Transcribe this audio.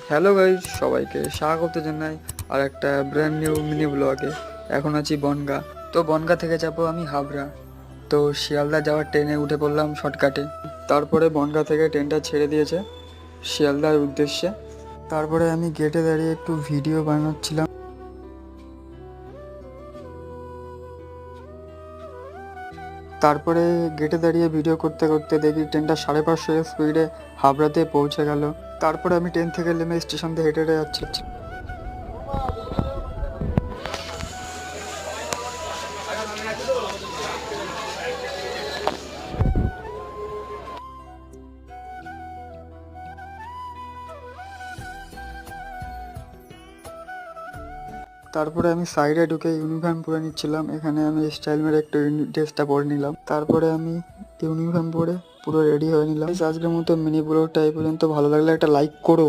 Hello guys, সবাইকে স্বাগত জানাই আর একটা ব্র্যান্ড নিউ মিনি ব্লগে। এখন আছি বনগাঁ। তো বনগাঁ থেকে যাব আমি হাবড়া। তো শিয়ালদা যাওয়ার ট্রেনে উঠে পড়লাম শর্টকাটে। তারপরে বনগাঁ থেকে ট্রেনটা ছেড়ে দিয়েছে শিয়ালদার উদ্দেশ্যে। তারপরে আমি গেটে দাঁড়িয়ে একটু ভিডিও বানাচ্ছিলাম। তারপরে গেটে দাঁড়িয়ে ভিডিও করতে করতে দেখি ট্রেনটা 550 স্পিডে হাবড়াতে পৌঁছে গেল। তারপরে আমি ট্রেন থেকে নেমে স্টেশন থেকে হেঁটে হেঁটে যাচ্ছি। তারপরে আমি সাইডে ঢুকে ইউনিফর্ম পরে নিচ্ছিলাম। এখানে আমি স্টাইল মেরে একটু ড্রেসটা পরে নিলাম। তারপরে আমি ইউনিফর্ম পরে পুরো রেডি হয়ে নিলাম। আজকের মতো মিনি ব্লগটা এই পর্যন্ত। ভালো লাগলে একটা লাইক করো।